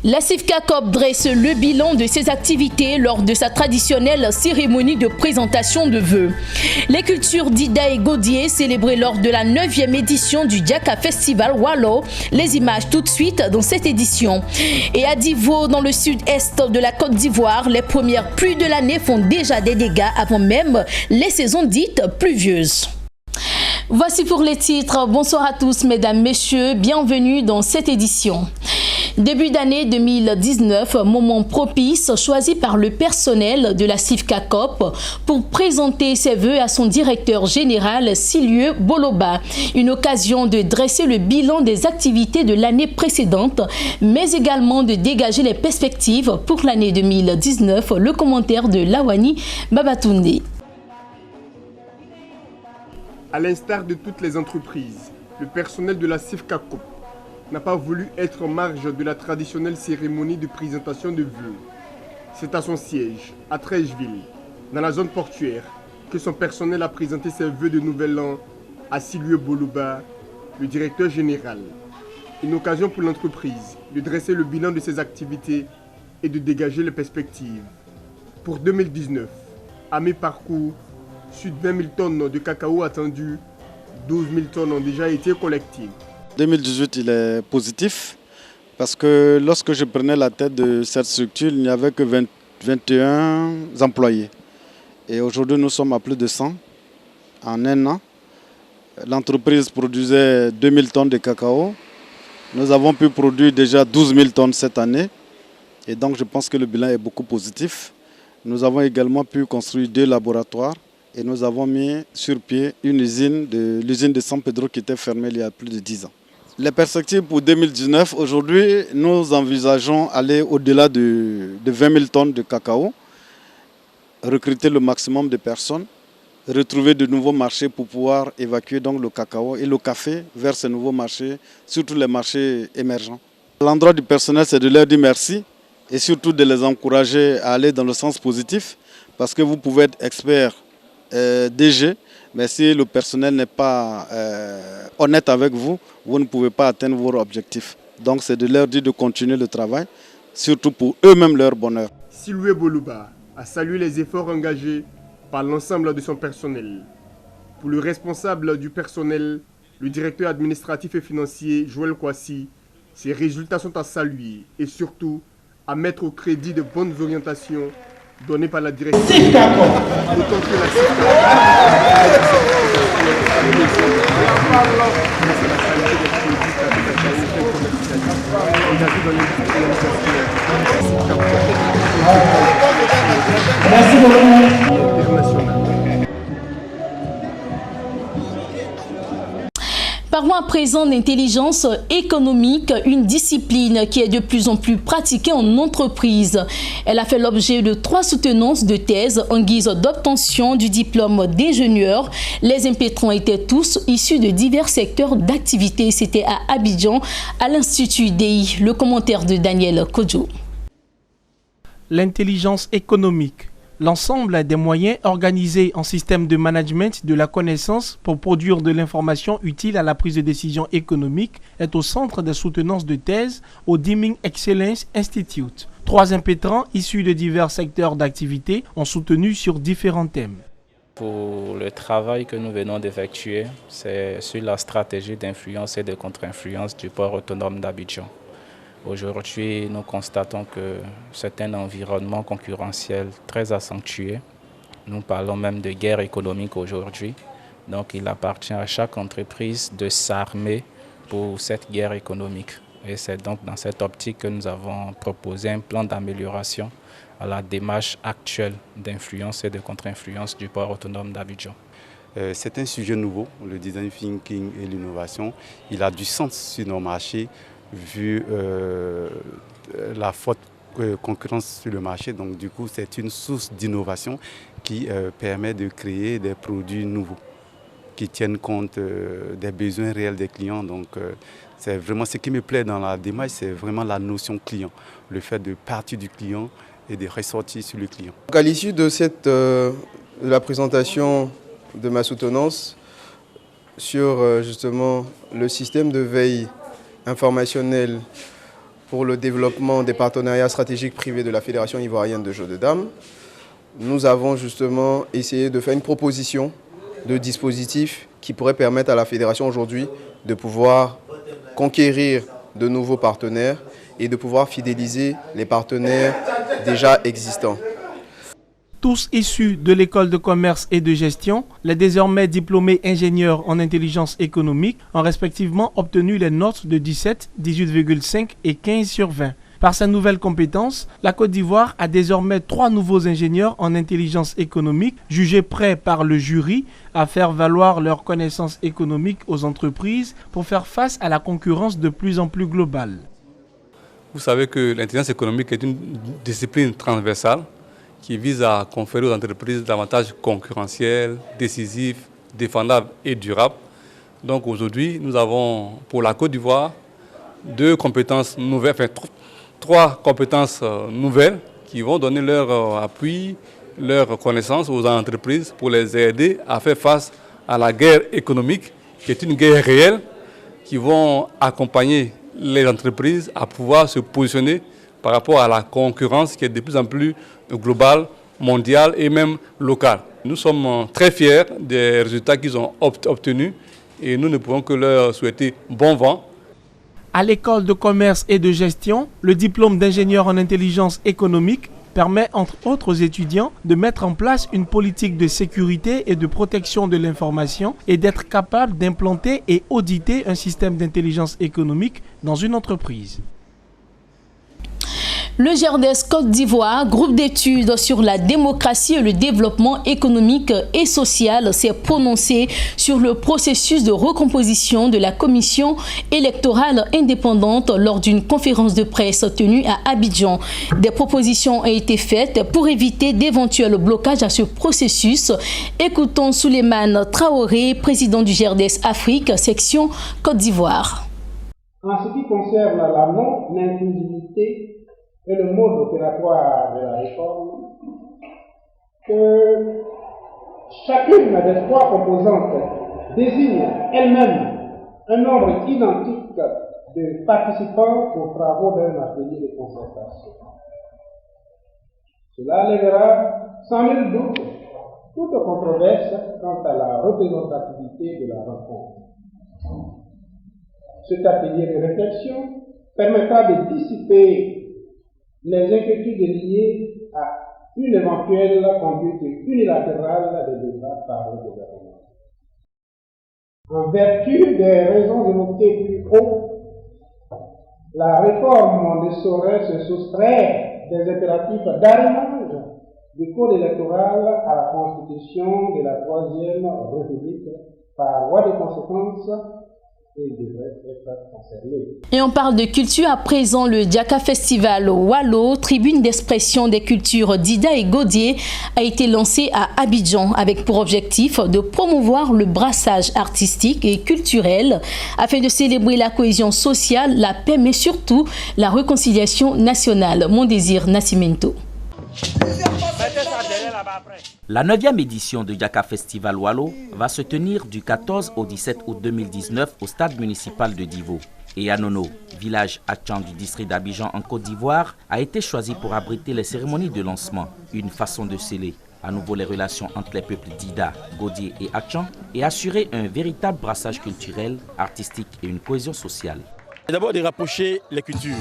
La CIFCACOP dresse le bilan de ses activités lors de sa traditionnelle cérémonie de présentation de vœux. Les cultures d'Ida et Gaudier célébrées lors de la 9e édition du Diaka Festival Wallo. Les images tout de suite dans cette édition. Et à Divo, dans le sud-est de la Côte d'Ivoire, les premières pluies de l'année font déjà des dégâts avant même les saisons dites pluvieuses. Voici pour les titres. Bonsoir à tous, mesdames, messieurs. Bienvenue dans cette édition. Début d'année 2019, moment propice choisi par le personnel de la CIFCACOP pour présenter ses vœux à son directeur général Silieu Boloba. Une occasion de dresser le bilan des activités de l'année précédente, mais également de dégager les perspectives pour l'année 2019. Le commentaire de Lawani Babatunde. À l'instar de toutes les entreprises, le personnel de la CIFCACOP n'a pas voulu être en marge de la traditionnelle cérémonie de présentation de vœux. C'est à son siège, à Trècheville, dans la zone portuaire, que son personnel a présenté ses vœux de nouvel an à Silieu Boloba, le directeur général. Une occasion pour l'entreprise de dresser le bilan de ses activités et de dégager les perspectives. Pour 2019, à mi-parcours, sur 20 000 tonnes de cacao attendues, 12 000 tonnes ont déjà été collectées. 2018, il est positif parce que lorsque je prenais la tête de cette structure, il n'y avait que 21 employés. Et aujourd'hui, nous sommes à plus de 100 en un an. L'entreprise produisait 2000 tonnes de cacao. Nous avons pu produire déjà 12 000 tonnes cette année. Et donc, je pense que le bilan est beaucoup positif. Nous avons également pu construire 2 laboratoires. Et nous avons mis sur pied l'usine de San Pedro qui était fermée il y a plus de 10 ans. Les perspectives pour 2019, aujourd'hui, nous envisageons aller au-delà de 20 000 tonnes de cacao, recruter le maximum de personnes, retrouver de nouveaux marchés pour pouvoir évacuer donc le cacao et le café vers ces nouveaux marchés, surtout les marchés émergents. L'endroit du personnel, c'est de leur dire merci et surtout de les encourager à aller dans le sens positif parce que vous pouvez être expert DG, mais si le personnel n'est pas honnête avec vous, vous ne pouvez pas atteindre vos objectifs. Donc c'est de leur dire de continuer le travail, surtout pour eux-mêmes leur bonheur. Silieu Boloba a salué les efforts engagés par l'ensemble de son personnel. Pour le responsable du personnel, le directeur administratif et financier Joël Kwasi, ces résultats sont à saluer et surtout à mettre au crédit de bonnes orientations donné par la direction. Merci beaucoup. Parlons à présent d'intelligence économique, une discipline qui est de plus en plus pratiquée en entreprise. Elle a fait l'objet de 3 soutenances de thèse en guise d'obtention du diplôme d'ingénieur. Les impétrants étaient tous issus de divers secteurs d'activité. C'était à Abidjan, à l'Institut DI. Le commentaire de Daniel Kodjo. L'intelligence économique. L'ensemble des moyens organisés en système de management de la connaissance pour produire de l'information utile à la prise de décision économique est au centre des soutenances de thèse au Deeming Excellence Institute. 3 impétrants issus de divers secteurs d'activité ont soutenu sur différents thèmes. Pour le travail que nous venons d'effectuer, c'est sur la stratégie d'influence et de contre-influence du port autonome d'Abidjan. Aujourd'hui, nous constatons que c'est un environnement concurrentiel très accentué. Nous parlons même de guerre économique aujourd'hui. Donc, il appartient à chaque entreprise de s'armer pour cette guerre économique. Et c'est donc dans cette optique que nous avons proposé un plan d'amélioration à la démarche actuelle d'influence et de contre-influence du port autonome d'Abidjan. C'est un sujet nouveau, le design thinking et l'innovation. Il a du sens sur nos marchés vu la forte concurrence sur le marché. Donc du coup, c'est une source d'innovation qui permet de créer des produits nouveaux qui tiennent compte des besoins réels des clients. Donc c'est vraiment ce qui me plaît dans la démarche, c'est vraiment la notion client, le fait de partir du client et de ressortir sur le client. Donc à l'issue de la présentation de ma soutenance sur justement le système de veille informationnelle pour le développement des partenariats stratégiques privés de la Fédération ivoirienne de jeux de dames, nous avons justement essayé de faire une proposition de dispositif qui pourrait permettre à la Fédération aujourd'hui de pouvoir conquérir de nouveaux partenaires et de pouvoir fidéliser les partenaires déjà existants. Tous issus de l'école de commerce et de gestion, les désormais diplômés ingénieurs en intelligence économique ont respectivement obtenu les notes de 17, 18,5 et 15 sur 20. Par sa nouvelle compétence, la Côte d'Ivoire a désormais 3 nouveaux ingénieurs en intelligence économique jugés prêts par le jury à faire valoir leurs connaissances économiques aux entreprises pour faire face à la concurrence de plus en plus globale. Vous savez que l'intelligence économique est une discipline transversale qui vise à conférer aux entreprises davantage concurrentiels, décisifs, défendables et durables. Donc aujourd'hui, nous avons pour la Côte d'Ivoire 2 compétences nouvelles, enfin 3 compétences nouvelles qui vont donner leur appui, leur connaissance aux entreprises pour les aider à faire face à la guerre économique, qui est une guerre réelle, qui vont accompagner les entreprises à pouvoir se positionner par rapport à la concurrence qui est de plus en plus globale, mondiale et même locale. Nous sommes très fiers des résultats qu'ils ont obtenus et nous ne pouvons que leur souhaiter bon vent. À l'école de commerce et de gestion, le diplôme d'ingénieur en intelligence économique permet, entre autres étudiants, de mettre en place une politique de sécurité et de protection de l'information et d'être capable d'implanter et auditer un système d'intelligence économique dans une entreprise. Le GERDES Côte d'Ivoire, groupe d'études sur la démocratie et le développement économique et social, s'est prononcé sur le processus de recomposition de la commission électorale indépendante lors d'une conférence de presse tenue à Abidjan. Des propositions ont été faites pour éviter d'éventuels blocages à ce processus. Écoutons Souleymane Traoré, président du GERDES Afrique, section Côte d'Ivoire. En ce qui concerne la non-inclusivité et le mode opératoire de la réforme, que chacune des 3 composantes désigne elle-même un nombre identique de participants aux travaux d'un atelier de concertation. Cela lèvera sans nul doute toute controverse quant à la représentativité de la rencontre. Cet atelier de réflexion permettra de dissiper les inquiétudes liées à une éventuelle conduite unilatérale des débats par le gouvernement. En vertu des raisons évoquées plus haut, la réforme ne saurait se soustraire des impératifs d'arrimage du code électoral à la constitution de la 3e République par voie de conséquence. Et on parle de culture à présent. Le Diaka Festival Wallo, tribune d'expression des cultures d'Ida et Godié, a été lancé à Abidjan avec pour objectif de promouvoir le brassage artistique et culturel afin de célébrer la cohésion sociale, la paix mais surtout la réconciliation nationale. Mon désir Nascimento. La 9e édition du Diaka Festival Wallo va se tenir du 14 au 17 août 2019 au stade municipal de Divo. Et Anono, village Atchan du district d'Abidjan en Côte d'Ivoire, a été choisi pour abriter les cérémonies de lancement, une façon de sceller à nouveau les relations entre les peuples d'Ida, Godié et Atchan et assurer un véritable brassage culturel, artistique et une cohésion sociale. D'abord de rapprocher les cultures.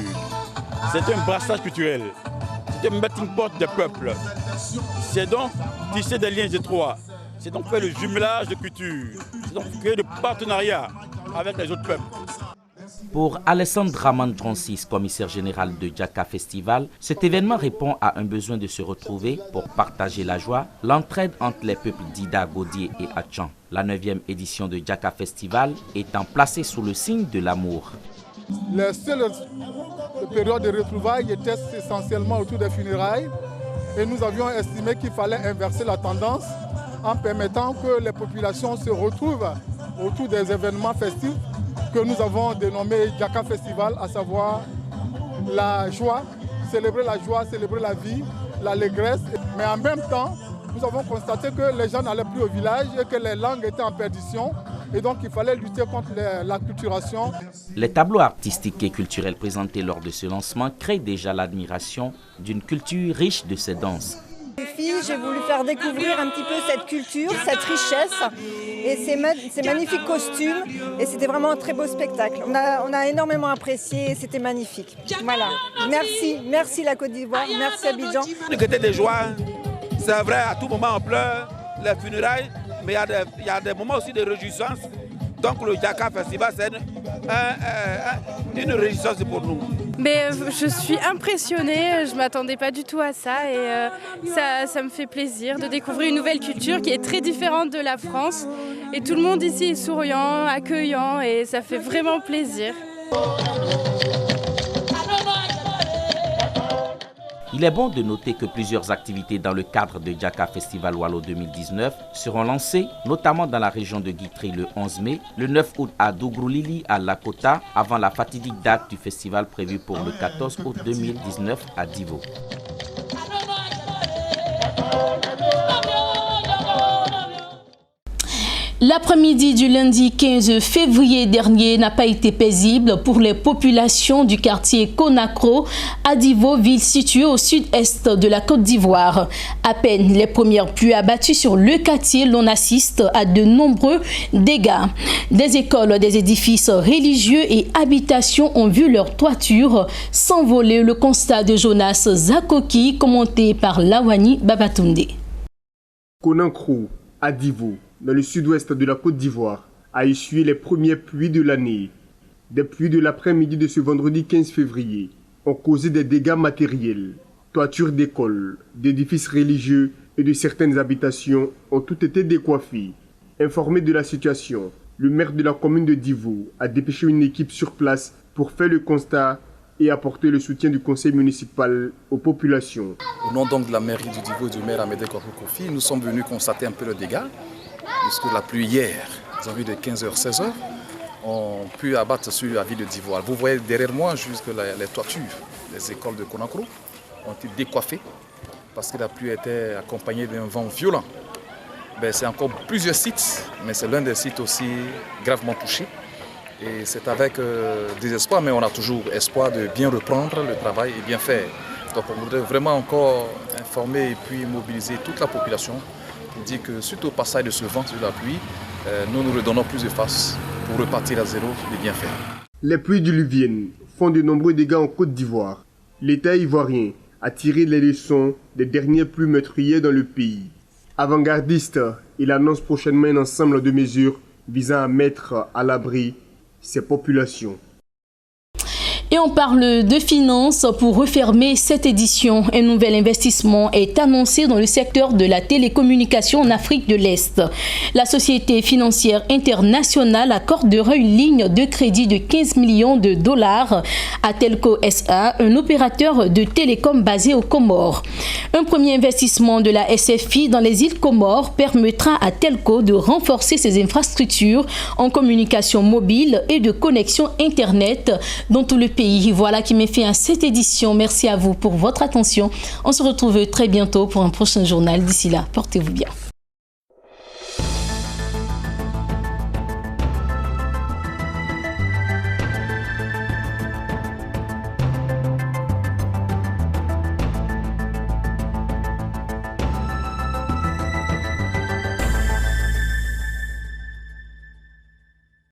C'est un brassage culturel. C'est un melting pot des peuples. C'est donc tisser des liens étroits. C'est donc faire le jumelage de cultures. C'est donc créer des partenariats avec les autres peuples. Pour Alessandre Raman Francis, commissaire général de Diaka Festival, cet événement répond à un besoin de se retrouver pour partager la joie, l'entraide entre les peuples d'Ida, Godié et Atchan. La 9e édition de Diaka Festival étant placée sous le signe de l'amour. Les seules périodes de retrouvailles étaient essentiellement autour des funérailles et nous avions estimé qu'il fallait inverser la tendance en permettant que les populations se retrouvent autour des événements festifs que nous avons dénommés Diaka Festival, à savoir la joie, célébrer la vie, l'allégresse. Mais en même temps, nous avons constaté que les gens n'allaient plus au village et que les langues étaient en perdition. et donc il fallait lutter contre l'acculturation. Les tableaux artistiques et culturels présentés lors de ce lancement créent déjà l'admiration d'une culture riche de ces danses. Les filles, j'ai voulu faire découvrir un petit peu cette culture, cette richesse et ces magnifiques costumes, et c'était vraiment un très beau spectacle. On a énormément apprécié, c'était magnifique. Voilà, merci la Côte d'Ivoire, merci Abidjan. Du côté des joies, c'est vrai, à tout moment on pleure, les funérailles, mais il y a des moments aussi de réjouissance. Donc le Jaka Festival, c'est une réjouissance pour nous. Mais je suis impressionnée, je ne m'attendais pas du tout à ça et ça me fait plaisir de découvrir une nouvelle culture qui est très différente de la France. Et tout le monde ici est souriant, accueillant et ça fait vraiment plaisir. Il est bon de noter que plusieurs activités dans le cadre de Jaka Festival Walo 2019 seront lancées, notamment dans la région de Guitry le 11 mai, le 9 août à Dougroulili à Lakota, avant la fatidique date du festival prévue pour le 14 août 2019 à Divo. L'après-midi du lundi 15 février dernier n'a pas été paisible pour les populations du quartier Conakry à Divo, ville située au sud-est de la Côte d'Ivoire. À peine les premières pluies abattues sur le quartier, l'on assiste à de nombreux dégâts. Des écoles, des édifices religieux et habitations ont vu leur toiture s'envoler. Le constat de Jonas Zakoki, commenté par Lawani Babatunde. Conakry à Divo, dans le sud-ouest de la Côte d'Ivoire, a essuyé les premières pluies de l'année. Des pluies de l'après-midi de ce vendredi 15 février ont causé des dégâts matériels. Toitures d'écoles, d'édifices religieux et de certaines habitations ont toutes été décoiffées. Informé de la situation, le maire de la commune de Divo a dépêché une équipe sur place pour faire le constat et apporter le soutien du conseil municipal aux populations. Au nom donc de la mairie du Divo et du maire Amédée Kofi, nous sommes venus constater un peu le dégât. Puisque la pluie hier, environ de 15h, 16h, ont pu abattre sur la ville de Divo. Vous voyez derrière moi jusque les toitures des écoles de Conakry ont été décoiffées parce que la pluie était accompagnée d'un vent violent. C'est encore plusieurs sites, mais c'est l'un des sites aussi gravement touchés. Et c'est avec désespoir, mais on a toujours espoir de bien reprendre le travail et bien faire. Donc on voudrait vraiment encore informer et puis mobiliser toute la population pour dire que suite au passage de ce vent sur la pluie, nous redonnons plus de force pour repartir à zéro et bien faire. Les pluies diluviennes font de nombreux dégâts en Côte d'Ivoire. L'État ivoirien a tiré les leçons des dernières pluies meurtrières dans le pays. Avant-gardiste, il annonce prochainement un ensemble de mesures visant à mettre à l'abri ces populations. Et on parle de finances pour refermer cette édition. Un nouvel investissement est annoncé dans le secteur de la télécommunication en Afrique de l'Est. La société financière internationale accordera une ligne de crédit de 15 millions de dollars à Telco SA, un opérateur de télécom basé aux Comores. Un premier investissement de la SFI dans les îles Comores permettra à Telco de renforcer ses infrastructures en communication mobile et de connexion Internet dans tout le pays. Voilà qui met fin à cette édition. Merci à vous pour votre attention. On se retrouve très bientôt pour un prochain journal. D'ici là, portez-vous bien.